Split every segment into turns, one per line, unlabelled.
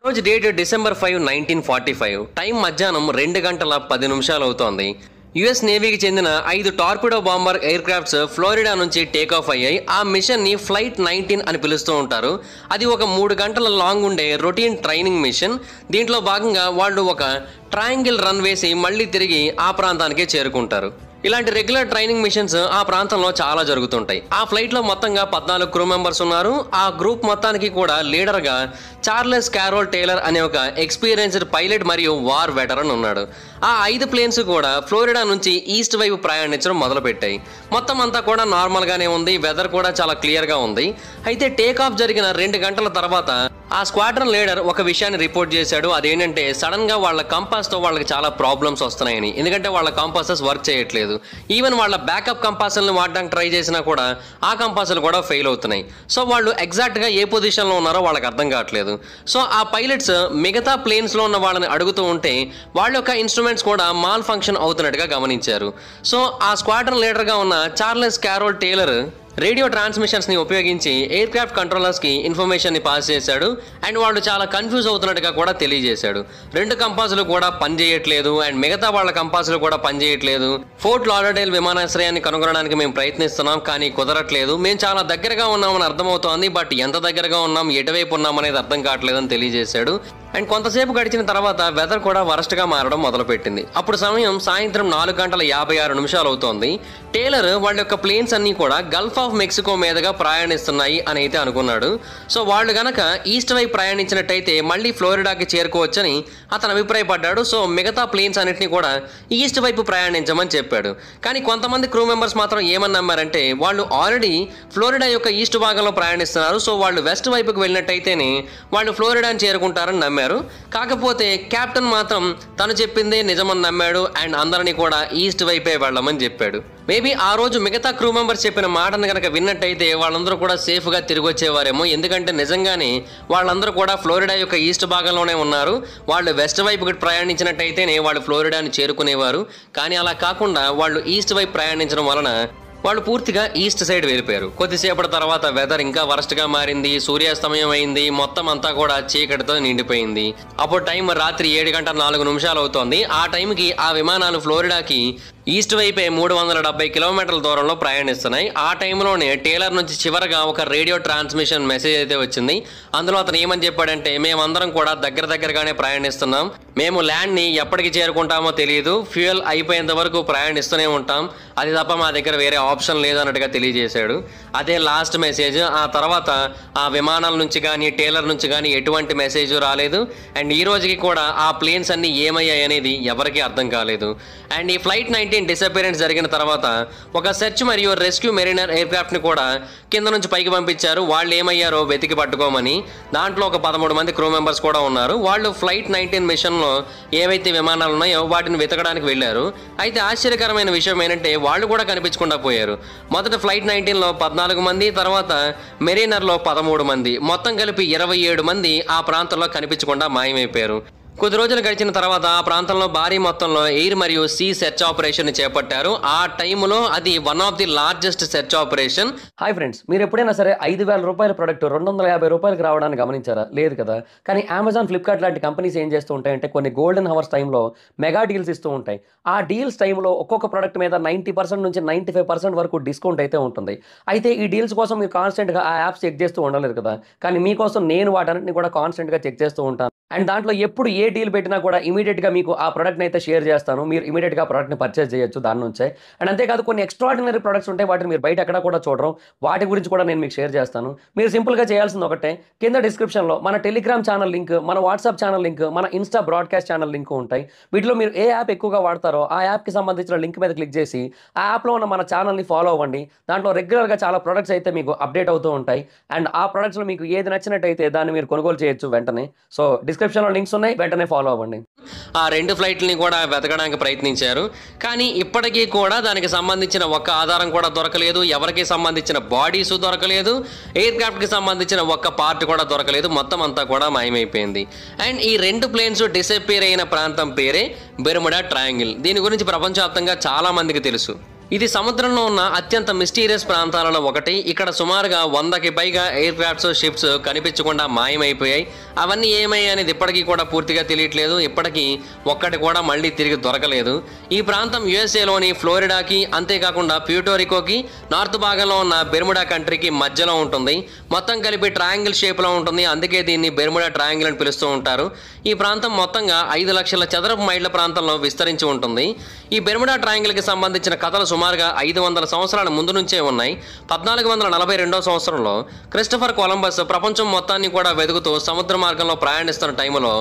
రోజు date December 5, 1945. Time మధ్యాహ్నం 2 గంటల 10 నిమిషాలు అవుతోంది. యుఎస్ నేవీకి చెందిన 5 torpedo bomber air crafts Florida నుంచి టేక్ ఆఫ్ అయ్యాయి. ఆ మిషన్ ని ఫ్లైట్ 19 అని పిలుస్తూ ఉంటారు. అది ఒక 3 గంటల లాంగ్ ఉండే రొటీన్ ట్రైనింగ్ మిషన్. దీంట్లో భాగంగా వాళ్ళు ఒక ట్రయాంగిల్ రన్ వేసి మళ్ళీ తిరిగి ఆ ప్రాంతానికే చేరుకుంటారు. ఇలాంటి రెగ్యులర్ ట్రైనింగ్ మిషన్స్ ఆ ప్రాంతంలో చాలా జరుగుతుంటాయి. ఆ ఫ్లైట్ లో మొత్తంగా 14 క్రూ మెంబర్స్ ఉన్నారు. ఆ గ్రూప్ మొత్తానికి కూడా లీడర్ గా చార్లెస్ క్యారోల్ టేలర్ అనే ఒక ఎక్స్పీరియన్స్డ్ పైలట్ మరియు వార్ వెటరన్ ఉన్నాడు. ఆ 5 ప్లేన్స్ కూడా ఫ్లోరిడా నుంచి ఈస్ట్ వైపు ప్రయాణించడం మొదలుపెట్టాయి. మొత్తం అంతా కూడా నార్మల్ గానే ఉంది. వెదర్ కూడా చాలా క్లియర్ గా ఉంది. అయితే టేక్ ఆఫ్ జరిగిన 2 గంటల తర్వాత ఆ స్క్వాడ్రన్ లీడర్ ఒక విషయాన్ని రిపోర్ట్ చేశాడు. అదేంటంటే సడన్ గా వాళ్ళ కంపాస్ తో వాళ్ళకి చాలా ప్రాబ్లమ్స్ వస్తున్నాయని. ఎందుకంటే వాళ్ళ కంపాసెస్ వర్క్ చేయట్లేదు. ఈవెన్ వాళ్ళ బ్యాకప్ కంపాసులను వాడడానికి ట్రై చేసినా కూడా ఆ కంపాసులు కూడా ఫెయిల్ అవుతున్నాయి. సో వాళ్ళు ఎగ్జాక్ట్ గా ఏ పొజిషన్ లో ఉన్నారో వాళ్ళకి అర్థం కావట్లేదు. సో ఆ పైలట్స్ మిగతా ప్లేన్స్ లో ఉన్న వాళ్ళని అడుగుతూ ఉంటే వాళ్ళ యొక్క ఇన్స్ట్రుమెంట్స్ కూడా మాల్ ఫంక్షన్ అవుతున్నట్టుగా గమనించారు. సో ఆ స్క్వాడ్రన్ లీడర్ గా ఉన్న Charles Carroll Taylor radio transmissions ని ఉపయోగించి ఎయిర్ క్రాఫ్ట్ కంట్రోలర్స్ కి ఇన్ఫర్మేషన్ ని పాస్ చేశాడు. అండ్ వాళ్ళు చాలా కన్ఫ్యూజ్ అవుతున్నట్టుగా కూడా తెలియజేశాడు. 2 కంపాసులు కూడా పనిచేయట్లేదు అండ్ మిగతా వాళ్ళ కంపాసులు కూడా పనిచేయట్లేదు. ఫోర్ట్ లాడర్డేల్ విమానాశ్రయాన్ని కనుగొనడానికి మేము ప్రయత్నిస్తున్నాం, కానీ కుదరట్లేదు. మేము చాలా దగ్గరగా ఉన్నామని అర్థమవుతోంది, బట్ ఎంత దగ్గరగా ఉన్నాం, ఎటువైపు ఉన్నాం అనేది అర్థం కావట్లేదని తెలియజేశాడు. అండ్ కొంతసేపు గడిచిన తర్వాత వెదర్ కూడా వరస్ట్ గా మారడం మొదలుపెట్టింది. అప్పుడు సమయం సాయంత్రం 4 గంటల 56 నిమిషాలు అవుతోంది. టేలర్ వాళ్ళ యొక్క ప్లేన్స్ అన్ని కూడా గల్ఫ్ ఆఫ్ మెక్సికో మీదుగా ప్రయాణిస్తున్నాయి అని అయితే అనుకున్నాడు. సో వాళ్ళు గనక ఈస్ట్ వైపు ప్రయాణించినట్టయితే మళ్ళీ ఫ్లోరిడాకి చేరుకోవచ్చని అతను అభిప్రాయపడ్డాడు. సో మిగతా ప్లేన్స్ అన్నిటిని కూడా ఈస్ట్ వైపు ప్రయాణించమని చెప్పాడు. కానీ కొంతమంది క్రూ మెంబర్స్ మాత్రం ఏమని నమ్మారంటే వాళ్ళు ఆల్రెడీ ఫ్లోరిడా యొక్క ఈస్ట్ భాగంలో ప్రయాణిస్తున్నారు. సో వాళ్ళు వెస్ట్ వైపుకి వెళ్ళినట్టయితేనే వాళ్ళు ఫ్లోరిడాని చేరుకుంటారని నమ్మారు. కాకపోతే కెప్టెన్ మాత్రం తను చెప్పిందే నిజమని నమ్మాడు అండ్ అందరినీ కూడా ఈస్ట్ వైపే వెళ్ళమని చెప్పాడు. మేబీ ఆ రోజు మిగతా క్రూ మెంబర్స్ చెప్పిన మాటను కనుక విన్నట్టయితే వాళ్ళందరూ కూడా సేఫ్ గా తిరిగి వచ్చేవారేమో. ఎందుకంటే నిజంగానే వాళ్ళందరూ కూడా ఫ్లోరిడా యొక్క ఈస్ట్ భాగంలోనే ఉన్నారు. వాళ్ళు వెస్ట్ వైపుకి ప్రయాణించినట్టయితేనే వాళ్ళు ఫ్లోరిడాని చేరుకునేవారు. కానీ అలా కాకుండా వాళ్ళు ఈస్ట్ వైపు ప్రయాణించడం వలన వాళ్ళు పూర్తిగా ఈస్ట్ సైడ్ వెళ్ళిపోయారు. కొద్దిసేపటి తర్వాత వెదర్ ఇంకా వరస్ట్ గా మారింది. సూర్యాస్తమయం అయింది. మొత్తం అంతా కూడా చీకటితో నిండిపోయింది. అప్పుడు టైం రాత్రి 7 గంటల 4 నిమిషాలు అవుతోంది. ఆ టైంకి ఆ విమానాలు ఫ్లోరిడాకి ఈస్ట్ వైపే 370 కిలోమీటర్ల దూరంలో ప్రయాణిస్తున్నాయి. ఆ టైంలోనే టేలర్ నుంచి చివరగా ఒక రేడియో ట్రాన్స్మిషన్ మెసేజ్ అయితే వచ్చింది. అందులో అతను ఏమని చెప్పాడంటే, మేమందరం కూడా దగ్గరగానే ప్రయాణిస్తున్నాం. మేము ల్యాండ్ ని ఎప్పటికి చేరుకుంటామో తెలియదు. ఫ్యూయల్ అయిపోయేంత వరకు ప్రయాణిస్తూనే ఉంటాం. అది తప్ప మా దగ్గర వేరే ఆప్షన్ లేదు అన్నట్టుగా తెలియజేశాడు. అదే లాస్ట్ మెసేజ్. ఆ తర్వాత ఆ విమానాల నుంచి కానీ టేలర్ నుంచి కానీ ఎటువంటి మెసేజ్ రాలేదు. అండ్ ఈ రోజుకి కూడా ఆ ప్లేన్స్ అన్ని ఏమయ్యాయి అనేది ఎవరికీ అర్థం కాలేదు. అండ్ ఈ ఫ్లైట్ 19 డిసపియరెన్స్ జరిగిన తర్వాత ఒక సెర్చ్ మరియు రెస్క్యూ మెరీనర్ ఎయిర్ క్రాఫ్ట్ ని కూడా కింద నుంచి పైకి పంపించారు. వాళ్ళు ఏమయ్యారో వెతికి పట్టుకోమని. దాంట్లో ఒక 13 మంది క్రూ మెంబర్స్ కూడా ఉన్నారు. వాళ్ళు ఫ్లైట్ 19 మిషన్ లో ఏవైతే విమానాలు ఉన్నాయో వాటిని వెతకడానికి వెళ్లారు. అయితే ఆశ్చర్యకరమైన విషయం ఏంటంటే వాళ్ళు కూడా కనిపించకుండా పోయారు. మొదట ఫ్లైట్ 19 లో 14 మంది, తర్వాత మెరీనర్ లో 13 మంది, మొత్తం కలిపి 27 మంది ఆ ప్రాంతంలో కనిపించకుండా మాయమైపోయారు. కొద్ది రోజులు గడిచిన తర్వాత ఆ ప్రాంతంలో భారీ మొత్తంలో ఎయిర్ మరియు సీ సెర్చ్ ఆపరేషన్ చేపట్టారు. ఆ టైంలో అది one of the largest search operation.
Hi friends, మీరు ఎప్పుడైనా సరే 5,000 రూపాయల ప్రొడక్ట్ 250 రూపాయలకు రావడానికి గమనించారా? లేదు కదా. కానీ అమెజాన్, ఫ్లిప్కార్ట్ లాంటి కంపెనీస్ ఏం చేస్తూ ఉంటాయంటే కొన్ని గోల్డెన్ హవర్స్ టైంలో మెగా డీల్స్ ఇస్తూ ఉంటాయి. ఆ డీల్స్ టైంలో ఒక్కొక్క ప్రొడక్ట్ మీద 90% నుంచి 95% వరకు డిస్కౌంట్ అయితే ఉంటుంది. అయితే ఈ డీల్స్ కోసం మీరు కాన్స్టెంట్గా ఆ యాప్స్ చెక్ చేస్తూ ఉండలేదు కదా. కానీ మీకోసం నేను వాటన్నిటిని కూడా కాన్స్టెంట్గా చెక్ చేస్తూ ఉంటాను. అండ్ దాంట్లో ఎప్పుడు ఏ డీల్ పెట్టినా కూడా ఇమీడియట్గా మీకు ఆ ప్రోడక్ట్ని అయితే షేర్ చేస్తాను. మీరు ఇమీడియట్గా ఆ ప్రోడక్ట్ని పర్చేస్ చేయొచ్చు దాని నుంచే. అండ్ అంతేకాదు కొన్ని ఎక్స్ట్రాడినరీ ప్రొడక్ట్స్ ఉంటాయి, వాటిని మీరు బయట ఎక్కడ కూడా చూడరు. వాటి గురించి కూడా నేను మీకు షేర్ చేస్తాను. మీరు సింపుల్గా చేయాల్సింది ఒకటే, కింద డిస్క్రిప్షన్లో మన టెలిగ్రామ్ ఛానల్ లింక్, మన వాట్సాప్ ఛానల్ లింక్, మన ఇన్స్టా బ్రాడ్కాస్ట్ ఛానల్ లింక్ ఉంటాయి. వీటిలో మీరు ఏ యాప్ ఎక్కువగా వాడతారో ఆ యాప్కి సంబంధించిన లింక్ మీద క్లిక్ చేసి ఆ యాప్లో ఉన్న మన ఛానల్ని ఫాలో అవ్వండి. దాంట్లో రెగ్యులర్గా చాలా ప్రొడక్ట్స్ అయితే మీకు అప్డేట్ అవుతూ ఉంటాయి. అండ్ ఆ ప్రొడక్ట్స్లో మీకు ఏది నచ్చినట్టయితే దాన్ని మీరు కొనుగోలు చేయొచ్చు వెంటనే. సో డిస్క్రిప్షన్లో లింక్స్ ఉన్నాయి, వెంటనే ఫాలో అవ్వండి.
ఆ 2 ఫ్లైట్లని కూడా వెతకడానికి ప్రయత్నించారు. కానీ ఇప్పటికీ కూడా దానికి సంబంధించిన ఒక్క ఆధారం కూడా దొరకలేదు. ఎవరికి సంబంధించిన బాడీస్ దొరకలేదు. ఎయిర్ క్రాఫ్ట్ కి సంబంధించిన ఒక్క పార్ట్ కూడా దొరకలేదు. మొత్తం అంతా కూడా మాయమైపోయింది. అండ్ ఈ 2 ప్లేన్స్ డిసపియర్ అయిన ప్రాంతం పేరే బెర్ముడా ట్రయాంగిల్. దీని గురించి ప్రపంచవ్యాప్తంగా చాలా మందికి తెలుసు. ఇది సముద్రంలో ఉన్న అత్యంత మిస్టీరియస్ ప్రాంతాలలో ఒకటి. ఇక్కడ సుమారుగా 100కి పైగా ఎయిర్ క్రాఫ్ట్స్, షిప్స్ కనిపించకుండా మాయమైపోయాయి. అవన్నీ ఏమయ్యాయి అనేది ఇప్పటికీ కూడా పూర్తిగా తెలియట్లేదు. ఇప్పటికీ ఒక్కటి కూడా మళ్ళీ తిరిగి దొరకలేదు. ఈ ప్రాంతం యుఎస్ఏలోని ఫ్లోరిడాకి, అంతేకాకుండా ప్యూటోరికోకి, నార్త్ భాగంలో ఉన్న బెర్ముడా కంట్రీకి మధ్యలో ఉంటుంది. మొత్తం కలిపి ట్రయాంగిల్ షేప్లో ఉంటుంది. అందుకే దీన్ని బెర్ముడా ట్రయాంగిల్ అని పిలుస్తూ ఉంటారు. ఈ ప్రాంతం మొత్తంగా 5 లక్షల చదరపు మైళ్ళ ప్రాంతంలో విస్తరించి ఉంటుంది. ఈ బెర్ముడా ట్రయాంగిల్కి సంబంధించిన కథలు సుమారుగా 500 సంవత్సరాల ముందు నుంచే ఉన్నాయి. 1442వ సంవత్సరంలో క్రిస్టఫర్ కొలంబస్ ప్రపంచం మొత్తాన్ని కూడా వెతుకుతూ సముద్ర మార్గంలో ప్రయాణిస్తున్న టైంలో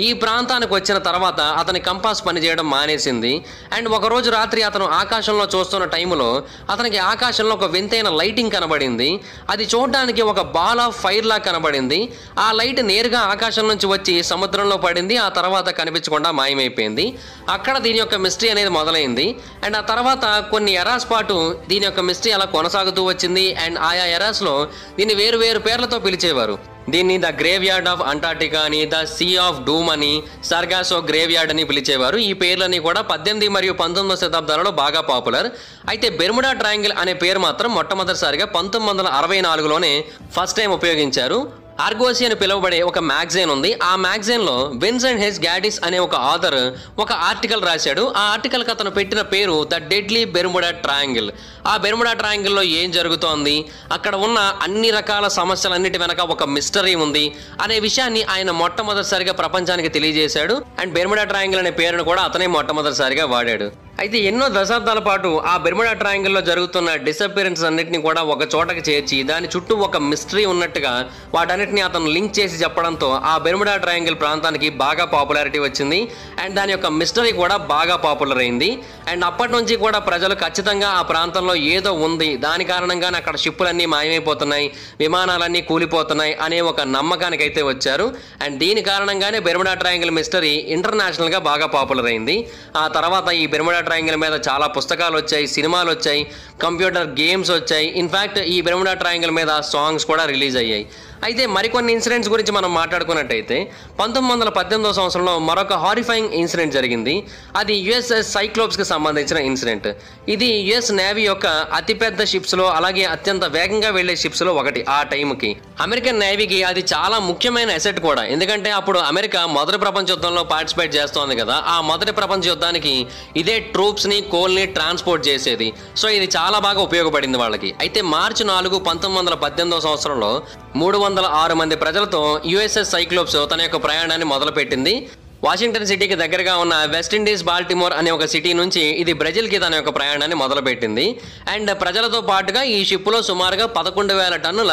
ఈ ప్రాంతానికి వచ్చిన తర్వాత అతని కంపాస్ పనిచేయడం మానేసింది. అండ్ ఒకరోజు రాత్రి అతను ఆకాశంలో చూస్తున్న టైంలో అతనికి ఆకాశంలో ఒక వింతైన లైటింగ్ కనబడింది. అది చూడడానికి ఒక బాల్ ఆఫ్ ఫైర్ లా కనబడింది. ఆ లైట్ నేరుగా ఆకాశం నుంచి వచ్చి సముద్రంలో పడింది. ఆ తర్వాత కనిపించకుండా మాయమైపోయింది. అక్కడ దీని యొక్క మిస్టరీ అనేది మొదలైంది. అండ్ ఆ తర్వాత కొన్ని ఎరాస్ పాటు దీని యొక్క మిస్టరీ అలా కొనసాగుతూ వచ్చింది. అండ్ ఆయా ఎరాస్లో దీన్ని వేరు వేరు పేర్లతో పిలిచేవారు. దీన్ని the grave yard of Antarctica అని, ద సీ ఆఫ్ డూమ్ అని, సర్గాసో గ్రేవ్ యార్డ్ అని పిలిచేవారు. ఈ పేర్లన్నీ కూడా 18 మరియు 19వ శతాబ్దాలలో బాగా పాపులర్. అయితే బెర్ముడా ట్రయాంగిల్ అనే పేరు మాత్రం మొట్టమొదటిసారిగా 1964లోనే ఫస్ట్ టైం ఉపయోగించారు. ఆర్గోసి అని పిలువబడే ఒక మ్యాగజైన్ ఉంది. ఆ మ్యాగజైన్లో విన్సెంట్ హెస్ గ్యాడిస్ అనే ఒక ఆథర్ ఒక ఆర్టికల్ రాశాడు. ఆ ఆర్టికల్కి అతను పెట్టిన పేరు ద డెడ్లీ బెర్ముడా ట్రయాంగిల్. ఆ బెర్ముడా ట్రయాంగిల్లో ఏం జరుగుతోంది, అక్కడ ఉన్న అన్ని రకాల సమస్యలన్నిటి వెనక ఒక మిస్టరీ ఉంది అనే విషయాన్ని ఆయన మొట్టమొదటిసారిగా ప్రపంచానికి తెలియజేశాడు. అండ్ బెర్ముడా ట్రయాంగిల్ అనే పేరును కూడా అతనే మొట్టమొదటిసారిగా వాడాడు. అయితే ఎన్నో దశాబ్దాల పాటు ఆ బెర్ముడా ట్రయాంగిల్లో జరుగుతున్న డిసప్పియరెన్స్ అన్నిటిని కూడా ఒక చోటకి చేర్చి దాని చుట్టూ ఒక మిస్టరీ ఉన్నట్టుగా వాటన్నిటిని అతను లింక్ చేసి చెప్పడంతో ఆ బెర్ముడా ట్రయాంగిల్ ప్రాంతానికి బాగా పాపులారిటీ వచ్చింది. అండ్ దాని యొక్క మిస్టరీ కూడా బాగా పాపులర్ అయింది. అండ్ అప్పటి నుంచి కూడా ప్రజలు ఖచ్చితంగా ఆ ప్రాంతంలో ఏదో ఉంది, దాని కారణంగానే అక్కడ షిప్పులన్నీ మాయమైపోతున్నాయి, విమానాలన్నీ కూలిపోతున్నాయి అనే ఒక నమ్మకానికి అయితే వచ్చారు. అండ్ దీని కారణంగానే బెర్ముడా ట్రయాంగిల్ మిస్టరీ ఇంటర్నేషనల్గా బాగా పాపులర్ అయింది. ఆ తర్వాత ఈ బెర్ముడా ట్రయాంగిల్ మీద చాలా పుస్తకాలు వచ్చాయి, సినిమాలు వచ్చాయి, కంప్యూటర్ గేమ్స్ వచ్చాయి. ఇన్ఫ్యాక్ట్ ఈ బెర్ముడా ట్రయాంగిల్ మీద సాంగ్స్ కూడా రిలీజ్ అయ్యాయి. అయితే మరికొన్ని ఇన్సిడెంట్స్ గురించి మనం మాట్లాడుకున్నట్టయితే 1918వ సంవత్సరంలో మరొక హారిఫైయింగ్ ఇన్సిడెంట్ జరిగింది. అది యుఎస్ఎస్ సైక్లోప్స్కి సంబంధించిన ఇన్సిడెంట్. ఇది యుఎస్ నేవీ యొక్క అతిపెద్ద షిప్స్లో, అలాగే అత్యంత వేగంగా వెళ్లే షిప్స్లో ఒకటి. ఆ టైంకి అమెరికన్ నేవీకి అది చాలా ముఖ్యమైన అసెట్ కూడా. ఎందుకంటే అప్పుడు అమెరికా మొదటి ప్రపంచ యుద్ధంలో పార్టిసిపేట్ చేస్తోంది కదా. ఆ మొదటి ప్రపంచ యుద్ధానికి ఇదే ట్రూప్స్ని, కోల్ని ట్రాన్స్పోర్ట్ చేసేది. సో ఇది చాలా బాగా ఉపయోగపడింది వాళ్ళకి. అయితే మార్చి 4, 1918వ సంవత్సరంలో 306 మంది ప్రజలతో యుఎస్ఎస్ సైక్లోప్స్ తన యొక్క ప్రయాణాన్ని మొదలుపెట్టింది. వాషింగ్టన్ సిటీకి దగ్గరగా ఉన్న వెస్టిండీస్ బాల్టిమోర్ అనే ఒక సిటీ నుంచి ఇది బ్రెజిల్కి తన యొక్క ప్రయాణాన్ని మొదలుపెట్టింది. అండ్ ప్రజలతో పాటుగా ఈ షిప్లో సుమారుగా 11,000 టన్నుల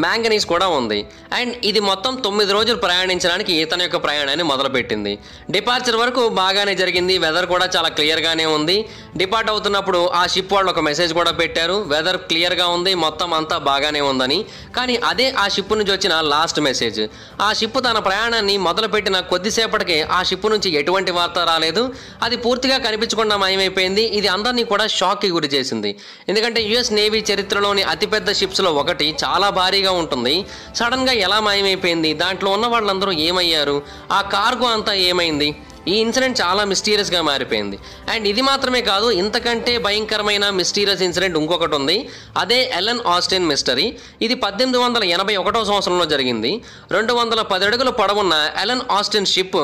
మ్యాంగనీస్ కూడా ఉంది. అండ్ ఇది మొత్తం 9 రోజులు ప్రయాణించడానికి తన యొక్క ప్రయాణాన్ని మొదలుపెట్టింది. డిపార్చర్ వరకు బాగానే జరిగింది. వెదర్ కూడా చాలా క్లియర్గానే ఉంది. డిపార్ట్ అవుతున్నప్పుడు ఆ షిప్ వాళ్ళు ఒక మెసేజ్ కూడా పెట్టారు, వెదర్ క్లియర్గా ఉంది, మొత్తం అంతా బాగానే ఉందని. కానీ అదే ఆ షిప్ నుంచి వచ్చిన లాస్ట్ మెసేజ్. ఆ షిప్ తన ప్రయాణాన్ని మొదలుపెట్టిన కొద్దిసేపటికే ఆ షిప్ నుంచి ఎటువంటి వార్త రాలేదు. అది పూర్తిగా కనిపించకుండా మాయమైపోయింది. ఇది అందరినీ కూడా షాక్కి గురి చేసింది. ఎందుకంటే యుఎస్ నేవీ చరిత్రలోని అతిపెద్ద షిప్స్లో ఒకటి, చాలా భారీగా ఉంటుంది. సడన్గా ఎలా మాయమైపోయింది, దాంట్లో ఉన్న వాళ్ళందరూ ఏమయ్యారు, ఆ కార్గో అంతా ఏమైంది? ఈ ఇన్సిడెంట్ చాలా మిస్టీరియస్గా మారిపోయింది. అండ్ ఇది మాత్రమే కాదు, ఇంతకంటే భయంకరమైన మిస్టీరియస్ ఇన్సిడెంట్ ఇంకొకటి ఉంది. అదే ఎలెన్ ఆస్టిన్ మిస్టరీ. ఇది 1881వ సంవత్సరంలో జరిగింది. 210 అడుగుల పొడవున్న ఎలెన్ ఆస్టిన్ షిప్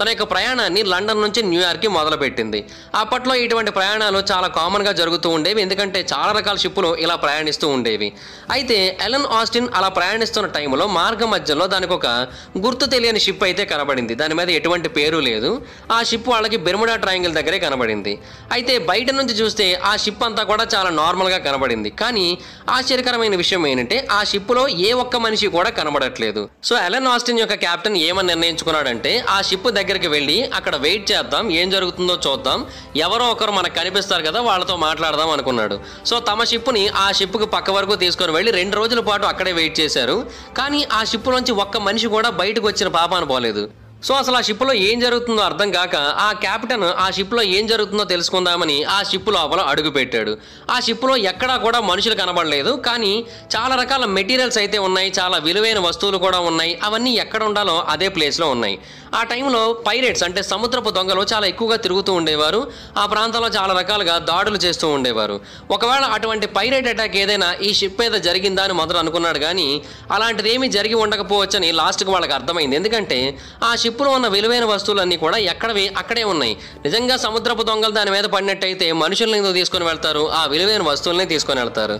తన యొక్క ప్రయాణాన్ని లండన్ నుంచి న్యూయార్క్కి మొదలుపెట్టింది. అప్పట్లో ఇటువంటి ప్రయాణాలు చాలా కామన్గా జరుగుతూ ఉండేవి, ఎందుకంటే చాలా రకాల షిప్పులు ఇలా ప్రయాణిస్తూ ఉండేవి. అయితే ఎలెన్ ఆస్టిన్ అలా ప్రయాణిస్తున్న టైంలో మార్గ మధ్యలో దానికి ఒక గుర్తు తెలియని షిప్ అయితే కనబడింది. దాని మీద ఎటువంటి పేరు లేదు. ఆ షిప్ వాళ్ళకి బెర్ముడా ట్రయాంగిల్ దగ్గరే కనబడింది. అయితే బయట నుంచి చూస్తే ఆ షిప్ అంతా కూడా చాలా నార్మల్గా కనబడింది. కానీ ఆశ్చర్యకరమైన విషయం ఏంటంటే ఆ షిప్లో ఏ ఒక్క మనిషి కూడా కనబడట్లేదు. సో ఎలెన్ ఆస్టిన్ యొక్క కెప్టెన్ ఏమని నిర్ణయించుకున్నాడంటే ఆ షిప్ దగ్గరికి వెళ్ళి అక్కడ వెయిట్ చేద్దాం, ఏం జరుగుతుందో చూద్దాం, ఎవరో ఒకరు మనకు కనిపిస్తారు కదా, వాళ్ళతో మాట్లాడదాం అనుకున్నాడు. సో తమ షిప్ని ఆ షిప్కి పక్క వరకు తీసుకొని వెళ్ళి 2 రోజుల పాటు అక్కడే వెయిట్ చేశారు. కానీ ఆ షిప్ నుంచి ఒక్క మనిషి కూడా బయటకు వచ్చిన పాపాన పోలేదు. సో అసలు ఆ షిప్లో ఏం జరుగుతుందో అర్థం కాక ఆ కెప్టెన్ ఆ షిప్లో ఏం జరుగుతుందో తెలుసుకుందామని ఆ షిప్ లోపల అడుగు పెట్టాడు. ఆ షిప్లో ఎక్కడా కూడా మనుషులు కనబడలేదు, కానీ చాలా రకాల మెటీరియల్స్ అయితే ఉన్నాయి, చాలా విలువైన వస్తువులు కూడా ఉన్నాయి. అవన్నీ ఎక్కడ ఉండాలో అదే ప్లేస్లో ఉన్నాయి. ఆ టైంలో పైరేట్స్ అంటే సముద్రపు దొంగలు చాలా ఎక్కువగా తిరుగుతూ ఉండేవారు. ఆ ప్రాంతంలో చాలా రకాలుగా దాడులు చేస్తూ ఉండేవారు. ఒకవేళ అటువంటి పైరేట్ అటాక్ ఏదైనా ఈ షిప్ మీద జరిగిందా అని మొదలు అనుకున్నాడు, కానీ అలాంటిది ఏమీ జరిగి ఉండకపోవచ్చని లాస్ట్కి వాళ్ళకి అర్థమైంది. ఎందుకంటే ఆ షిప్లో ఉన్న విలువైన వస్తువులన్నీ కూడా ఎక్కడవి అక్కడే ఉన్నాయి. నిజంగా సముద్రపు దొంగలు దాని మీద పడినట్టయితే మనుషుల్ని ఎందుకు తీసుకొని వెళ్తారు, ఆ విలువైన వస్తువుల్ని తీసుకొని వెళ్తారు.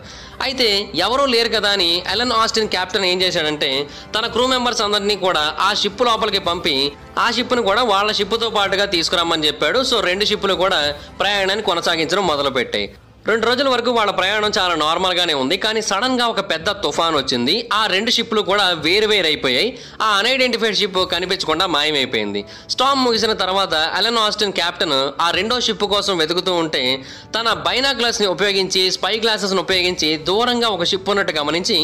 అయితే ఎవరూ లేరు కదా అని ఎలన్ ఆస్టిన్ కెప్టెన్ ఏం చేశాడంటే తన క్రూ మెంబర్స్ అందరినీ కూడా ఆ షిప్ లోపలికి పంపి ఆ షిప్ను కూడా వాళ్ళ షిప్తో పాటుగా తీసుకురమ్మని చెప్పాడు. సో 2 షిప్పులు కూడా ప్రయాణాన్ని కొనసాగించడం మొదలుపెట్టాయి. 2 రోజుల వరకు వాళ్ళ ప్రయాణం చాలా నార్మల్గానే ఉంది, కానీ సడన్గా ఒక పెద్ద తుఫాన్ వచ్చింది. ఆ 2 షిప్లు కూడా వేరైపోయాయి. ఆ అన్ఐడెంటిఫైడ్ షిప్ కనిపించకుండా మాయమైపోయింది. స్టార్మ్ ముగిసిన తర్వాత ఎలన్ ఆస్టిన్ కెప్టెన్ ఆ 2వ షిప్ కోసం వెతుకుతూ ఉంటే తన బైనాక్యులర్స్ని ఉపయోగించి స్పై గ్లాసెస్ని ఉపయోగించి దూరంగా ఒక షిప్ ఉన్నట్టు గమనించి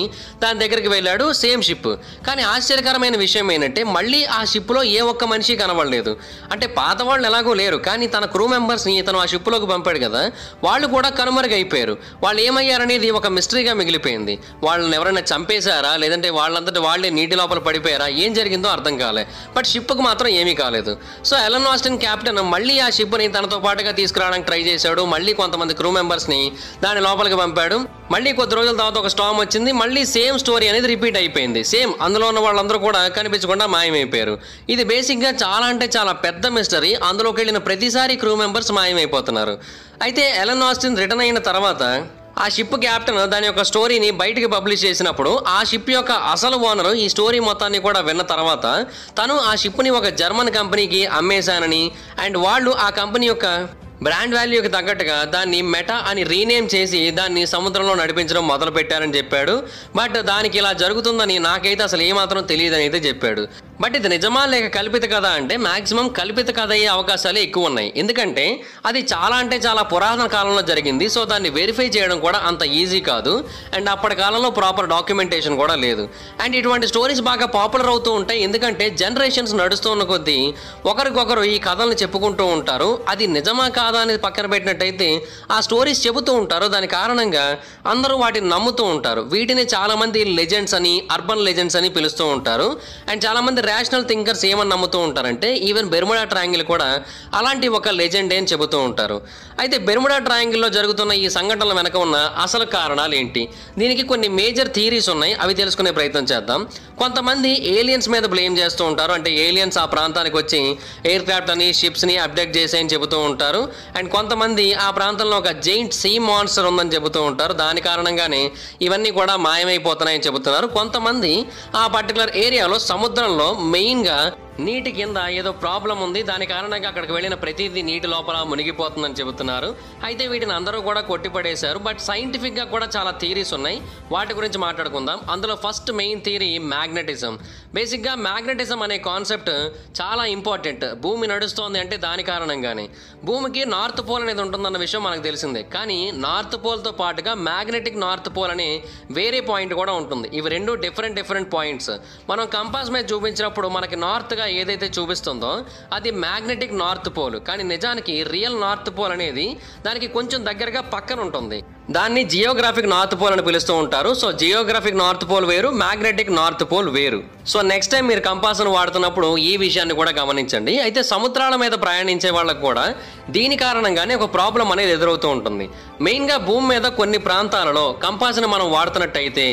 దాని దగ్గరికి వెళ్ళాడు, సేమ్ షిప్. కానీ ఆశ్చర్యకరమైన విషయం ఏంటంటే మళ్ళీ ఆ షిప్లో ఏ ఒక్క మనిషి కనబడలేదు. అంటే పాత వాళ్ళు ఎలాగో లేరు, కానీ తన క్రూ మెంబర్స్ని ఇతను ఆ షిప్లోకి పంపాడు కదా, వాళ్ళు కూడా కనుమరుగైపోయారు. వాళ్ళు ఏమయ్యారనేది ఒక మిస్టరీగా మిగిలిపోయింది. వాళ్ళని ఎవరైనా చంపేశారా, లేదంటే వాళ్ళంతటి వాళ్ళే నీటి లోపల పడిపోయారా, ఏం జరిగిందో అర్థం కాలే. బట్ షిప్కు మాత్రం ఏమీ కాలేదు. సో ఎలన్ ఆస్టిన్ కెప్టెన్ మళ్ళీ ఆ షిప్ని తనతో పాటుగా తీసుకురావడానికి ట్రై చేశాడు. మళ్ళీ కొంతమంది క్రూ మెంబర్స్ని దాని లోపలికి పంపాడు. మళ్ళీ కొద్ది రోజుల తర్వాత ఒక స్టార్మ్ వచ్చింది. మళ్ళీ సేమ్ స్టోరీ అనేది రిపీట్ అయిపోయింది. సేమ్ అందులో ఉన్న వాళ్ళందరూ కూడా కనిపించకుండా మాయమైపోయారు. ఇది బేసిక్గా చాలా అంటే చాలా పెద్ద మిస్టరీ. అందులోకి వెళ్ళిన ప్రతిసారి క్రూ మెంబర్స్ మాయమైపోతున్నారు. అయితే ఎలన్ ఆస్టిన్ రిటర్న్ అయిన తర్వాత ఆ షిప్ క్యాప్టెన్ దాని యొక్క స్టోరీని బయటికి పబ్లిష్ చేసినప్పుడు ఆ షిప్ యొక్క అసలు ఓనరు ఈ స్టోరీ మొత్తాన్ని కూడా విన్న తర్వాత తను ఆ షిప్ని ఒక జర్మన్ కంపెనీకి అమ్మేశానని అండ్ వాళ్ళు ఆ కంపెనీ యొక్క బ్రాండ్ వాల్యూకి తగ్గట్టుగా దాన్ని మెటా అని రీనేమ్ చేసి దాన్ని సముద్రంలో నడిపించడం మొదలు పెట్టారని చెప్పాడు. బట్ దానికి ఇలా జరుగుతుందని నాకైతే అసలు ఏమాత్రం తెలియదని అయితే చెప్పాడు. బట్ ఇది నిజమా లేక కల్పిత కథ అంటే మాక్సిమం కల్పిత కథ అయ్యే అవకాశాలే ఎక్కువ ఉన్నాయి. ఎందుకంటే అది చాలా అంటే చాలా పురాతన కాలంలో జరిగింది. సో దాన్ని వెరిఫై చేయడం కూడా అంత ఈజీ కాదు. అండ్ అప్పటి కాలంలో ప్రాపర్ డాక్యుమెంటేషన్ కూడా లేదు. అండ్ ఇటువంటి స్టోరీస్ బాగా పాపులర్ అవుతూ ఉంటాయి. ఎందుకంటే జనరేషన్స్ నడుస్తూ ఉన్న కొద్దీ ఒకరికొకరు ఈ కథలను చెప్పుకుంటూ ఉంటారు. అది నిజమా కాదా అనేది పక్కన పెట్టినట్టయితే ఆ స్టోరీస్ చెబుతూ ఉంటారు. దాని కారణంగా అందరూ వాటిని నమ్ముతూ ఉంటారు. వీటిని చాలామంది లెజెండ్స్ అని, అర్బన్ లెజెండ్స్ అని పిలుస్తూ ఉంటారు. అండ్ చాలామంది రేషనల్ థింకర్స్ ఏమని నమ్ముతూ ఉంటారంటే ఈవెన్ బెర్ముడా ట్రయాంగిల్ కూడా అలాంటి ఒక లెజెండ్ అని చెబుతూ ఉంటారు. అయితే బెర్ముడా ట్రయాంగిల్లో జరుగుతున్న ఈ సంఘటనల వెనక ఉన్న అసలు కారణాలు ఏంటి, దీనికి కొన్ని మేజర్ థియరీస్ ఉన్నాయి. అవి తెలుసుకునే ప్రయత్నం చేద్దాం. కొంతమంది ఏలియన్స్ మీద బ్లేమ్ చేస్తూ ఉంటారు. అంటే ఏలియన్స్ ఆ ప్రాంతానికి వచ్చి ఎయిర్ క్రాఫ్ట్ అని షిప్స్ని అప్డేట్ చేసాయని చెబుతూ ఉంటారు. అండ్ కొంతమంది ఆ ప్రాంతంలో ఒక జైంట్ సీ మాన్స్టర్ ఉందని చెబుతూ ఉంటారు. దాని కారణంగానే ఇవన్నీ కూడా మాయమైపోతున్నాయని చెబుతున్నారు. కొంతమంది ఆ పర్టికులర్ ఏరియాలో సముద్రంలో మెయిన్గా నీటి కింద ఏదో ప్రాబ్లం ఉంది, దాని కారణంగా అక్కడికి వెళ్ళిన ప్రతిదీ నీటి లోపల మునిగిపోతుందని చెబుతున్నారు. అయితే వీటిని అందరూ కూడా కొట్టిపడేశారు. బట్ సైంటిఫిక్గా కూడా చాలా థియరీస్ ఉన్నాయి. వాటి గురించి మాట్లాడుకుందాం. అందులో ఫస్ట్ మెయిన్ థియరీ మ్యాగ్నెటిజం. బేసిక్గా మ్యాగ్నెటిజం అనే కాన్సెప్ట్ చాలా ఇంపార్టెంట్. భూమి నడుస్తోంది అంటే దాని కారణంగానే. భూమికి నార్త్ పోల్ అనేది ఉంటుందన్న విషయం మనకు తెలిసిందే. కానీ నార్త్ పోల్తో పాటుగా మ్యాగ్నెటిక్ నార్త్ పోల్ అనే వేరే పాయింట్ కూడా ఉంటుంది. ఇవి రెండు డిఫరెంట్ పాయింట్స్. మనం కంపాస్ మీద చూపించినప్పుడు మనకి నార్త్గా ఏదైతే చూపిస్తుందో అది మ్యాగ్నెటిక్ నార్త్ పోల్. కానీ నిజానికి రియల్ నార్త్ పోల్ అనేది దానికి కొంచెం దగ్గరగా పక్కన ఉంటుంది. దాన్ని జియోగ్రాఫిక్ నార్త్ పోల్ అని పిలుస్తూ ఉంటారు. సో జియోగ్రాఫిక్ నార్త్ పోల్ వేరు, మ్యాగ్నెటిక్ నార్త్ పోల్ వేరు. సో నెక్స్ట్ టైం మీరు కంపాస్ను వాడుతున్నప్పుడు ఈ విషయాన్ని కూడా గమనించండి. అయితే సముద్రాల మీద ప్రయాణించే వాళ్ళకు కూడా దీని కారణంగానే ఒక ప్రాబ్లం అనేది ఎదురవుతూ ఉంటుంది. మెయిన్గా భూమి మీద కొన్ని ప్రాంతాలలో కంపాస్ని మనం వాడుతున్నట్టయితే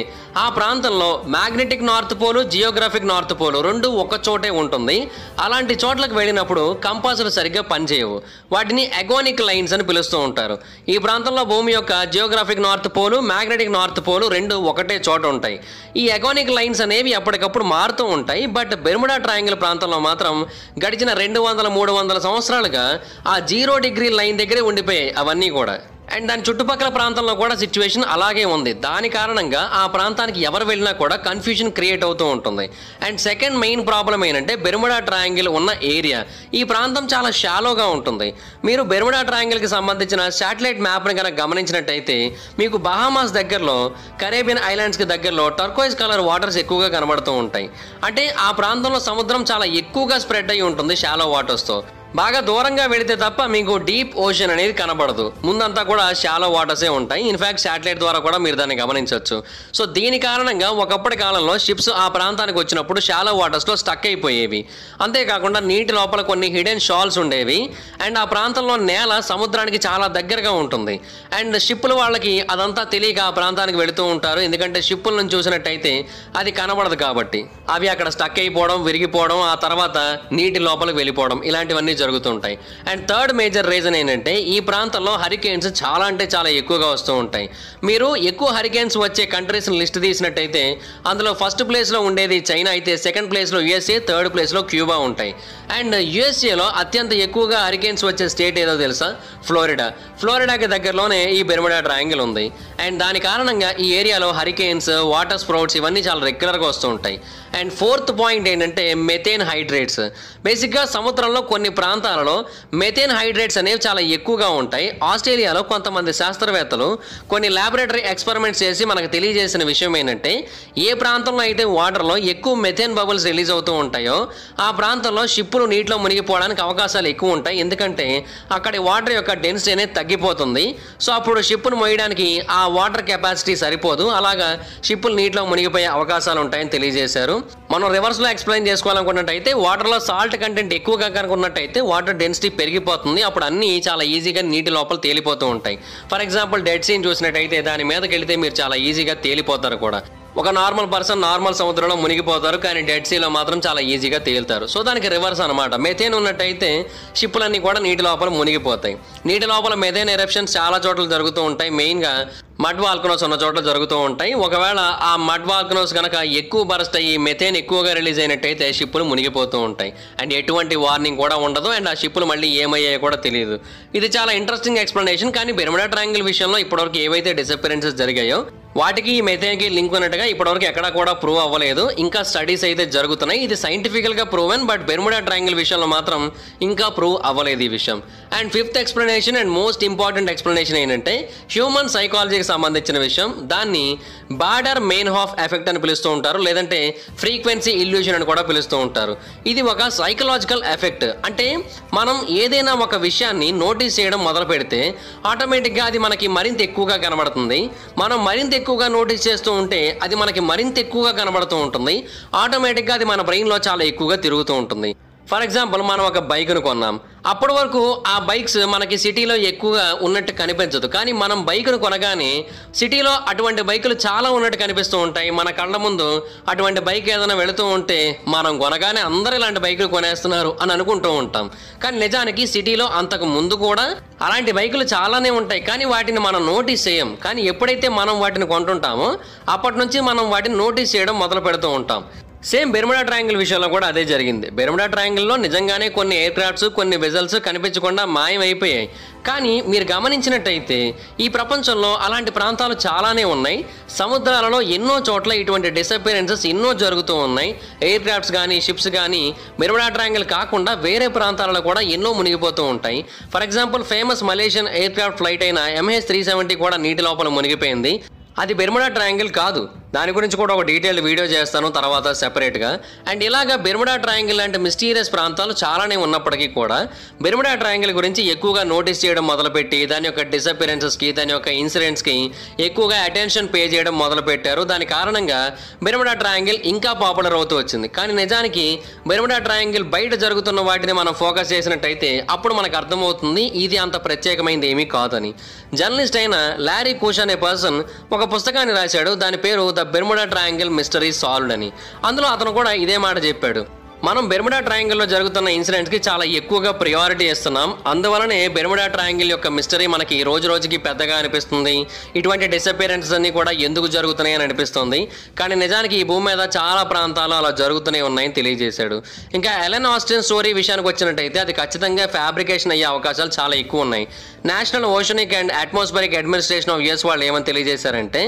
ఆ ప్రాంతంలో magnetic north pole, geographic north pole రెండు ఒక చోటే ఉంటుంది. అలాంటి చోట్లకు వెళ్ళినప్పుడు కంపాసులు సరిగ్గా పనిచేయవు. వాటిని ఎగోనిక్ లైన్స్ అని పిలుస్తూ ఉంటారు. ఈ ప్రాంతంలో భూమి యొక్క geographic north pole, magnetic north pole రెండు ఒకటే చోట ఉంటాయి. ఈ ఎగోనిక్ లైన్స్ అనేవి ఎప్పటికప్పుడు మారుతూ ఉంటాయి. బట్ బెర్ముడా ట్రయాంగిల్ ప్రాంతంలో మాత్రం గడిచిన 200-300 సంవత్సరాలుగా ఆ 0 డిగ్రీ లైన్ దగ్గరే ఉండిపోయాయి అవన్నీ కూడా. అండ్ దాని చుట్టుపక్కల ప్రాంతంలో కూడా సిచ్యువేషన్ అలాగే ఉంది. దాని కారణంగా ఆ ప్రాంతానికి ఎవరు వెళ్ళినా కూడా కన్ఫ్యూజన్ క్రియేట్ అవుతూ ఉంటుంది. అండ్ సెకండ్ మెయిన్ ప్రాబ్లం ఏంటంటే బెర్ముడా ట్రయాంగిల్ ఉన్న ఏరియా, ఈ ప్రాంతం చాలా షాలోగా ఉంటుంది. మీరు బెర్ముడా ట్రయాంగిల్కి సంబంధించిన శాటిలైట్ మ్యాప్ని కనుక గమనించినట్టయితే మీకు బహామాస్ దగ్గరలో, కరేబియన్ ఐలాండ్స్కి దగ్గరలో టర్కోయిజ్ కలర్ వాటర్స్ ఎక్కువగా కనబడుతూ ఉంటాయి. అంటే ఆ ప్రాంతంలో సముద్రం చాలా ఎక్కువగా స్ప్రెడ్ అయి ఉంటుంది షాలో వాటర్స్తో. బాగా దూరంగా వెళితే తప్ప మీకు డీప్ ఓషన్ అనేది కనబడదు. ముందంతా కూడా షాలో వాటర్సే ఉంటాయి. ఇన్ఫ్యాక్ట్ శాటిలైట్ ద్వారా కూడా మీరు దాన్ని గమనించవచ్చు. సో దీని కారణంగా ఒకప్పటి కాలంలో షిప్స్ ఆ ప్రాంతానికి వచ్చినప్పుడు షాలో వాటర్స్లో స్టక్ అయిపోయేవి. అంతేకాకుండా నీటి లోపల కొన్ని హిడెన్ షాల్స్ ఉండేవి. అండ్ ఆ ప్రాంతంలో నేల సముద్రానికి చాలా దగ్గరగా ఉంటుంది. అండ్ షిప్పులు వాళ్ళకి అదంతా తెలియక ఆ ప్రాంతానికి వెళుతూ ఉంటారు. ఎందుకంటే షిప్పుల నుంచి చూసినట్టయితే అది కనబడదు కాబట్టి అవి అక్కడ స్టక్ అయిపోవడం, విరిగిపోవడం, ఆ తర్వాత నీటి లోపలికి వెళ్ళిపోవడం ఇలాంటివన్నీ జరుగుతుంటాయి. అండ్ థర్డ్ మేజర్ రీజన్ ఏంటంటే ఈ ప్రాంతంలో హరికేన్స్ చాలా అంటే చాలా ఎక్కువగా వస్తూ ఉంటాయి. మీరు ఎక్కువ హరికేన్స్ వచ్చే కంట్రీస్ లిస్ట్ తీసినట్టయితే అందులో ఫస్ట్ ప్లేస్లో ఉండేది చైనా అయితే, సెకండ్ ప్లేస్లో యుఎస్ఏ, థర్డ్ ప్లేస్లో క్యూబా ఉంటాయి. అండ్ యుఎస్ఏలో అత్యంత ఎక్కువగా హరికేన్స్ వచ్చే స్టేట్ ఏదో తెలుసా? ఫ్లోరిడా. ఫ్లోరిడాకి దగ్గరలోనే ఈ బెర్ముడా ట్రయాంగిల్ ఉంది. అండ్ దాని కారణంగా ఈ ఏరియాలో హరికేన్స్, వాటర్ స్ప్రౌట్స్ ఇవన్నీ చాలా రెగ్యులర్గా వస్తూ ఉంటాయి. అండ్ ఫోర్త్ పాయింట్ ఏంటంటే మెథేన్ హైడ్రేట్స్. బేసిక్గా సముద్రంలో కొన్ని ప్రాంతాలలో మెథేన్ హైడ్రేట్స్ అనేవి చాలా ఎక్కువగా ఉంటాయి. ఆస్ట్రేలియాలో కొంతమంది శాస్త్రవేత్తలు కొన్ని ల్యాబొరేటరీ ఎక్స్పెరిమెంట్స్ చేసి మనకు తెలియజేసిన విషయం ఏంటంటే ఏ ప్రాంతంలో అయితే వాటర్లో ఎక్కువ మెథేన్ బబుల్స్ రిలీజ్ అవుతూ ఉంటాయో ఆ ప్రాంతంలో షిప్పులు నీటిలో మునిగిపోవడానికి అవకాశాలు ఎక్కువ ఉంటాయి. ఎందుకంటే అక్కడి వాటర్ యొక్క డెన్సిటీ అనేది తగ్గిపోతుంది. సో అప్పుడు షిప్పును మోయడానికి ఆ వాటర్ కెపాసిటీ సరిపోదు. అలాగా షిప్పులు నీటిలో మునిగిపోయే అవకాశాలు ఉంటాయని తెలియజేశారు. మనం రివర్స్లో ఎక్స్ప్లెయిన్ చేసుకోవాలనుకున్నట్టయితే వాటర్లో సాల్ట్ కంటెంట్ ఎక్కువగా కనుకున్నట్టయితే వాటర్ డెన్సిటీ పెరిగిపోతుంది. అప్పుడు అన్నీ చాలా ఈజీగా నీటి లోపల తేలిపోతూ ఉంటాయి. ఫర్ ఎగ్జాంపుల్ డెడ్ సీని చూసినట్టయితే దాని మీదకి వెళితే మీరు చాలా ఈజీగా తేలిపోతారు కూడా. ఒక నార్మల్ పర్సన్ నార్మల్ సముద్రంలో మునిగిపోతారు, కానీ డెడ్ సీలో మాత్రం చాలా ఈజీగా తేలుతారు. సో దానికి రివర్స్ అనమాట. మెథేన్ ఉన్నట్టయితే షిప్పులన్నీ కూడా నీటి లోపల మునిగిపోతాయి. నీటి లోపల మెథేన్ ఎరప్షన్స్ చాలా చోట్ల జరుగుతూ ఉంటాయి. మెయిన్గా మడ్ వాల్కనోస్ ఉన్న చోట్ల జరుగుతూ ఉంటాయి. ఒకవేళ ఆ మడ్ వాల్కనోస్ కనుక ఎక్కువ బరస్ట్ అయ్యి మెథేన్ ఎక్కువగా రిలీజ్ అయినట్టయితే షిప్పులు మునిగిపోతూ ఉంటాయి. అండ్ ఎటువంటి వార్నింగ్ కూడా ఉండదు. అండ్ ఆ షిప్పులు మళ్ళీ ఏమయ్యాయో కూడా తెలియదు. ఇది చాలా ఇంట్రెస్టింగ్ ఎక్స్ప్లెనేషన్. కానీ బెర్ముడా ట్రయాంగిల్ విషయంలో ఇప్పటివరకు ఏవైతే డిసపిరెన్సెస్ జరిగాయో వాటికి ఈ మెథేన్కి లింక్ ఉన్నట్టుగా ఇప్పటివరకు ఎక్కడా కూడా ప్రూవ్ అవ్వలేదు. ఇంకా స్టడీస్ అయితే జరుగుతున్నాయి. ఇది సైంటిఫికల్గా ప్రూవెన్, బట్ బెర్ముడా ట్రయాంగిల్ విషయంలో మాత్రం ఇంకా ప్రూవ్ అవ్వలేదు ఈ విషయం. And fifth explanation and most important explanation ఏంటంటే హ్యూమన్ సైకాలజీకి సంబంధించిన విషయం. దాన్ని బార్డర్ మెయిన్ హాఫ్ ఎఫెక్ట్ అని పిలుస్తూ ఉంటారు, లేదంటే ఫ్రీక్వెన్సీ ఇల్యూషన్ అని కూడా పిలుస్తూ ఉంటారు. ఇది ఒక సైకలాజికల్ ఎఫెక్ట్. అంటే మనం ఏదైనా ఒక విషయాన్ని నోటీస్ చేయడం మొదలు పెడితే ఆటోమేటిక్గా అది మనకి మరింత ఎక్కువగా కనబడుతుంది. మనం మరింత ఎక్కువగా నోటీస్ చేస్తూ ఉంటే అది మనకి మరింత ఎక్కువగా కనబడుతూ ఉంటుంది. ఆటోమేటిక్గా అది మన బ్రెయిన్లో చాలా ఎక్కువగా తిరుగుతూ ఉంటుంది. ఫర్ ఎగ్జాంపుల్ మనం ఒక బైక్ను కొన్నాం. అప్పటి వరకు ఆ బైక్స్ మనకి సిటీలో ఎక్కువగా ఉన్నట్టు కనిపించదు. కానీ మనం బైక్ను కొనగానే సిటీలో అటువంటి బైకులు చాలా ఉన్నట్టు కనిపిస్తూ ఉంటాయి. మన కళ్ళ ముందు అటువంటి బైక్ ఏదైనా వెళుతూ ఉంటే మనం కొనగానే అందరూ ఇలాంటి బైకులు కొనేస్తున్నారు అని అనుకుంటూ ఉంటాం. కానీ నిజానికి సిటీలో అంతకు ముందు కూడా అలాంటి బైకులు చాలానే ఉంటాయి. కానీ వాటిని మనం నోటీస్ చేయం. కానీ ఎప్పుడైతే మనం వాటిని కొంటుంటామో అప్పటి నుంచి మనం వాటిని నోటీస్ చేయడం మొదలు పెడుతూ ఉంటాం. సేమ్ బెర్ముడా ట్రయాంగిల్ విషయంలో కూడా అదే జరిగింది. బెర్ముడా ట్రయాంగిల్లో నిజంగానే కొన్ని ఎయిర్ క్రాఫ్ట్స్, కొన్ని వెజల్స్ కనిపించకుండా మాయమైపోయాయి. కానీ మీరు గమనించినట్టయితే ఈ ప్రపంచంలో అలాంటి ప్రాంతాలు చాలానే ఉన్నాయి. సముద్రాలలో ఎన్నో చోట్ల ఇటువంటి డిసపిరెన్సెస్ ఎన్నో జరుగుతూ ఉన్నాయి. ఎయిర్ క్రాఫ్ట్స్ కానీ, షిప్స్ కానీ బెర్ముడా ట్రయాంగిల్ కాకుండా వేరే ప్రాంతాలలో కూడా ఎన్నో మునిగిపోతూ ఉంటాయి. For example famous Malaysian air craft flight అయిన MH370 కూడా నీటి లోపల మునిగిపోయింది. అది బెర్ముడా ట్రయాంగిల్ కాదు. దాని గురించి కూడా ఒక డీటెయిల్డ్ వీడియో చేస్తాను తర్వాత సెపరేట్గా. అండ్ ఇలాగా బెర్ముడా ట్రయాంగిల్ లాంటి మిస్టీరియస్ ప్రాంతాలు చాలానే ఉన్నప్పటికీ కూడా బెర్ముడా ట్రయాంగిల్ గురించి ఎక్కువగా నోటీస్ చేయడం మొదలుపెట్టి దాని యొక్క డిసపిరెన్సెస్కి, దాని యొక్క ఇన్సిడెంట్స్కి ఎక్కువగా అటెన్షన్ పే చేయడం మొదలుపెట్టారు. దాని కారణంగా బెర్ముడా ట్రయాంగిల్ ఇంకా పాపులర్ అవుతూ వచ్చింది. కానీ నిజానికి బెర్ముడా ట్రయాంగిల్ బయట జరుగుతున్న వాటిని మనం ఫోకస్ చేసినట్టయితే అప్పుడు మనకు అర్థమవుతుంది ఇది అంత ప్రత్యేకమైనది ఏమీ కాదని. జర్నలిస్ట్ అయిన లారీ కూష్ అనే పర్సన్ ఒక పుస్తకాన్ని రాశాడు. దాని పేరు the Bermuda triangle mystery solved అని. అందులో అతను కూడా ఇదే మాట చెప్పాడు. మనం బెర్ముడా ట్రయాంగిల్లో జరుగుతున్న ఇన్సిడెంట్స్కి చాలా ఎక్కువగా ప్రియారిటీ ఇస్తున్నాం. అందువలనే బెర్ముడా ట్రయాంగిల్ యొక్క మిస్టరీ మనకి రోజు రోజుకి పెద్దగా అనిపిస్తుంది. ఇటువంటి డిసపియరెన్సెస్ అన్ని కూడా ఎందుకు జరుగుతున్నాయి అని అనిపిస్తుంది. కానీ నిజానికి ఈ భూమి మీద చాలా ప్రాంతాలు అలా జరుగుతూనే ఉన్నాయని తెలియజేశాడు. ఇంకా ఎలెన్ ఆస్టిన్ స్టోరీ విషయానికి వచ్చినట్టయితే అది ఖచ్చితంగా ఫ్యాబ్రికేషన్ అయ్యే అవకాశాలు చాలా ఎక్కువ ఉన్నాయి. National oceanic and atmospheric administration of US వాళ్ళు ఏమని తెలియజేశారంటే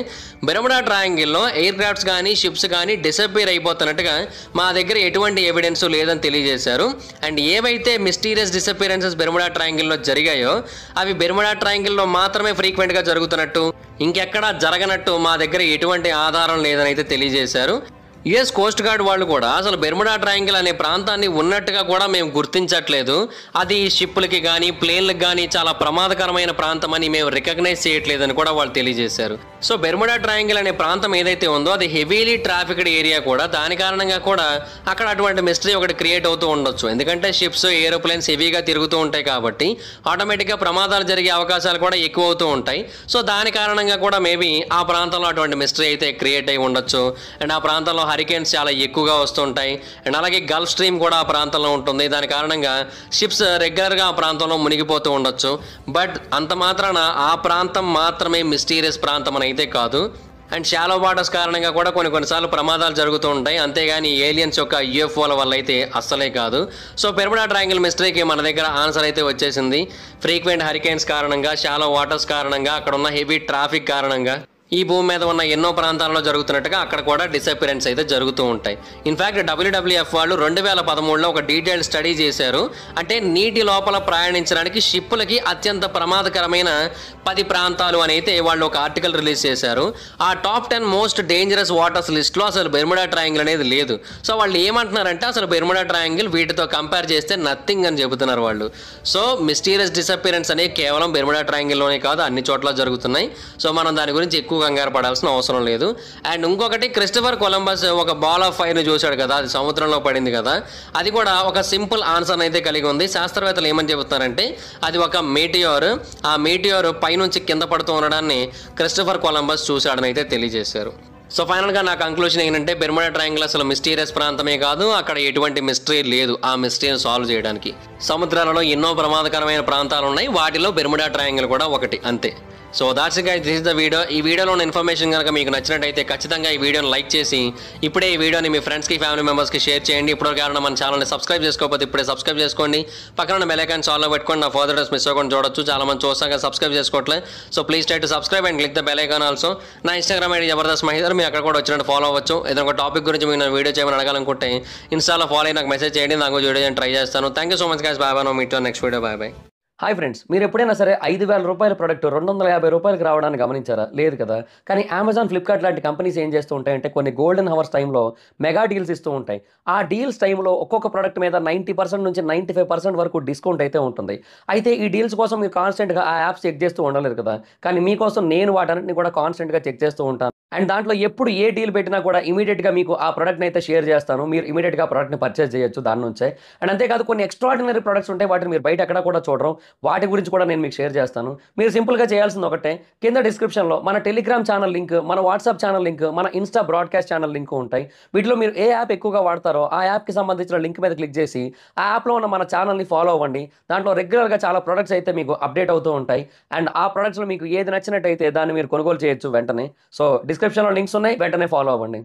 బెర్ముడా ట్రయాంగిల్లో ఎయిర్ క్రాఫ్ట్స్ కానీ షిప్స్ కానీ డిసపియర్ అయిపోతున్నట్టుగా మా దగ్గర ఎటువంటి ఎవిడెన్స్ లేదని తెలియజేశారు. అండ్ ఏవైతే మిస్టీరియస్ డిసపియరెన్సెస్ బెర్ముడా ట్రయాంగిల్లో జరిగాయో అవి బెర్ముడా ట్రయాంగిల్లో మాత్రమే ఫ్రీక్వెంట్గా జరుగుతున్నట్టు, ఇంకెక్కడా జరగనట్టు మా దగ్గర ఎటువంటి ఆధారం లేదని అయితే తెలియజేశారు. యుఎస్ కోస్ట్ గార్డ్ వాళ్ళు కూడా అసలు బెర్ముడా ట్రయాంగిల్ అనే ప్రాంతాన్ని ఉన్నట్టుగా కూడా మేము గుర్తించట్లేదు, అది షిప్పులకి కానీ ప్లేన్లకు కానీ చాలా ప్రమాదకరమైన ప్రాంతం అని మేము రికగ్నైజ్ చేయట్లేదని కూడా వాళ్ళు తెలియజేశారు. సో బెర్ముడా ట్రయాంగిల్ అనే ప్రాంతం ఏదైతే ఉందో అది హెవీలీ ట్రాఫిక్డ్ ఏరియా కూడా, దాని కారణంగా కూడా అక్కడ అటువంటి మిస్టరీ ఒకటి క్రియేట్ అవుతూ ఉండొచ్చు. ఎందుకంటే షిప్స్ ఏరోప్లేన్స్ హెవీగా తిరుగుతూ ఉంటాయి కాబట్టి ఆటోమేటిక్గా ప్రమాదాలు జరిగే అవకాశాలు కూడా ఎక్కువ అవుతూ ఉంటాయి. సో దాని కారణంగా కూడా మేబీ ఆ ప్రాంతంలో అటువంటి మిస్టరీ అయితే క్రియేట్ అయి ఉండొచ్చు. అండ్ ఆ ప్రాంతంలో హరికేన్స్ చాలా ఎక్కువగా వస్తుంటాయి. అండ్ అలాగే గల్ఫ్ స్ట్రీమ్ కూడా ఆ ప్రాంతంలో ఉంటుంది. దాని కారణంగా షిప్స్ రెగ్యులర్గా ఆ ప్రాంతంలో మునిగిపోతూ ఉండొచ్చు. బట్ అంత మాత్రాన ఆ ప్రాంతం మాత్రమే మిస్టీరియస్ ప్రాంతం అని అయితే కాదు. అండ్ షాలో వాటర్స్ కారణంగా కూడా కొన్నిసార్లు ప్రమాదాలు జరుగుతూ ఉంటాయి. అంతేగాని ఏలియన్స్ యొక్క యూఎఫ్ఓల వల్ల అయితే అస్సలే కాదు. సో బెర్ముడా ట్రయాంగిల్ మిస్టరీకి మన దగ్గర ఆన్సర్ అయితే వచ్చేసింది. ఫ్రీక్వెంట్ హరికేన్స్ కారణంగా, షాలో వాటర్స్ కారణంగా, అక్కడ ఉన్న హెవీ ట్రాఫిక్ కారణంగా ఈ భూమి మీద ఉన్న ఎన్నో ప్రాంతాల్లో జరుగుతున్నట్టుగా అక్కడ కూడా డిసపిరెన్స్ అయితే జరుగుతూ ఉంటాయి. ఇన్ఫ్యాక్ట్ WWF వాళ్ళు 2013లో ఒక డీటెయిల్డ్ స్టడీ చేశారు. అంటే నీటి లోపల ప్రయాణించడానికి షిప్పులకి అత్యంత ప్రమాదకరమైన 10 ప్రాంతాలు అని అయితే వాళ్ళు ఒక ఆర్టికల్ రిలీజ్ చేశారు. ఆ టాప్ 10 మోస్ట్ డేంజరస్ వాటర్స్ లిస్ట్లో అసలు బెర్ముడా ట్రయాంగిల్ అనేది లేదు. సో వాళ్ళు ఏమంటున్నారంటే అసలు బెర్ముడా ట్రయాంగిల్ వీటితో కంపేర్ చేస్తే నథింగ్ అని చెబుతున్నారు వాళ్ళు. సో మిస్టీరియస్ డిసపిరెన్స్ అనేది కేవలం బెర్ముడా ట్రయాంగిల్లోనే కాదు, అన్ని చోట్ల జరుగుతున్నాయి. సో మనం దాని గురించి ఎక్కువ కంగారు పడాల్సిన అవసరం లేదు. అండ్ ఇంకొకటి, క్రిస్టఫర్ కొలంబస్ ఒక బాల్ ఆఫ్ ఫైర్ని చూశాడు కదా, అది సముద్రంలో పడింది కదా, అది కూడా ఒక సింపుల్ ఆన్సర్ అయితే కలిగి ఉంది. శాస్త్రవేత్తలు ఏమని చెబుతున్నారంటే అది ఒక మీటియోర్. ఆ మీటియోర్ పైనుంచి కింద పడుతూ ఉండడాన్ని క్రిస్టఫర్ కొలంబస్ చూశాడని అయితే తెలియజేశారు. సో ఫైనల్గా నా కంక్లూషన్ ఏంటంటే బెర్ముడా ట్రయాంగిల్ అసలు మిస్టీరియస్ ప్రాంతమే కాదు, అక్కడ ఎటువంటి మిస్టరీ లేదు ఆ మిస్టరీని సాల్వ్ చేయడానికి. సముద్రాలలో ఎన్నో ప్రమాదకరమైన ప్రాంతాలు ఉన్నాయి, వాటిలో బెర్ముడా ట్రయాంగిల్ కూడా ఒకటి, అంతే. So that's guys, this is the video. ఈ వీడియోలో ఉన్న ఇన్ఫర్మేషన్ కనుక మీకు నచ్చినట్టయితే ఖచ్చితంగా ఈ వీడియోని లైక్ చేసి ఇప్పుడే ఈ వీడియోని మీ ఫ్రెండ్స్కి, ఫ్యామిలీ మెంబర్స్కి షేర్ చేయండి. ఇప్పటివరకు కారణం మన ఛానల్ని సబ్స్క్రైబ్ చేసుకోకపోతే ఇప్పుడే సబ్స్క్రైబ్ చేసుకోండి. పక్కన ఉన్న బెల్ ఐకాన్ ఆల్లో పెట్టుకోండి, నా ఫర్దర్ డేస్ మిస్ అవ్వకుండా చూడొచ్చు. చాలా మంది చూస్తాక సబ్స్క్రైబ్ చేసుకోవట్లేదు. So please try to subscribe and click the bell icon also. నా ఇన్స్టాగ్రామ్ ఐడి జబర్దస్త్ మహేందర్, మీరు అక్కడ కూడా వచ్చినట్టు ఫాలో అవ్వచ్చు. ఏదైనా ఒక టాపిక్ గురించి మీరు వీడియో చేయమని అడగాలనుకుంటే ఇన్స్టాలో ఫాలో అయ్యి నాకు మెసేజ్ చేయండి, నాకు వీడియో చేయడానికి ట్రై చేస్తాను. Thank you so much guys, bye bye. Meet next video, bye bye.
Hi friends, మీరు ఎప్పుడైనా సరే 5,000 రూపాయల ప్రోడక్ట్ 250 రూపాయలకి రావడానికి గమనించారా? లేదు కదా. కానీ అమెజాన్, ఫ్లిప్కార్ట్ లాంటి కంపెనీస్ ఏం చేస్తూ ఉంటాయంటే కొన్ని గోల్డెన్ హవర్స్ టైంలో మెగా డీల్స్ ఇస్తూ ఉంటాయి. ఆ డీల్స్ టైంలో ఒక్కొక్క ప్రోడక్ట్ మీద 90% నుంచి 95% వరకు డిస్కౌంట్ అయితే ఉంటుంది. అయితే ఈ డీల్స్ కోసం మీరు కాన్స్టెంట్గా ఆ యాప్స్ చెక్ చేస్తూ ఉండలేదు కదా. కానీ మీకోసం నేను వాటన్నిటిని కూడా కాన్స్టెంట్గా చెక్ చేస్తూ ఉంటాను. అండ్ దాంట్లో ఎప్పుడు ఏ డీల్ పెట్టినా కూడా ఇమీడియట్గా మీకు ఆ ప్రోడక్ట్ని అయితే షేర్ చేస్తాను. మీరు ఇమీడియట్గా ఆ ప్రోడక్ట్ని పర్చేస్ చేయొచ్చు దాని నుంచే. అండ్ అంతేకాదు కొన్ని ఎక్స్ట్రాడినరీ ప్రొడక్ట్స్ ఉంటాయి, వాటిని మీరు బయట ఎక్కడ కూడా చూడరు. వాటి గురించి కూడా నేను మీకు షేర్ చేస్తాను. మీరు సింపుల్గా చేయాల్సింది ఒకటే, కింద డిస్క్రిప్షన్లో మన టెలిగ్రామ్ ఛానల్ లింక్, మన వాట్సాప్ ఛానల్ లింక్, మన ఇన్స్టా బ్రాడ్కాస్ట్ ఛానల్ లింక్ ఉంటాయి. వీటిలో మీరు ఏ యాప్ ఎక్కువగా వాడతారో ఆ యాప్కి సంబంధించిన లింక్ మీద క్లిక్ చేసి ఆ యాప్లో ఉన్న మన ఛానల్ని ఫాలో అవ్వండి. దాంట్లో రెగ్యులర్గా చాలా ప్రొడక్ట్స్ అయితే మీకు అప్డేట్ అవుతూ ఉంటాయి. అండ్ ఆ ప్రొడక్ట్స్లో మీకు ఏది నచ్చినట్టయితే దాన్ని మీరు కొనుగోలు చేయొచ్చు వెంటనే. సో డిస్క్రిప్షన్లో లింక్స్ ఉన్నాయి, వెంటనే ఫాలో అవ్వండి.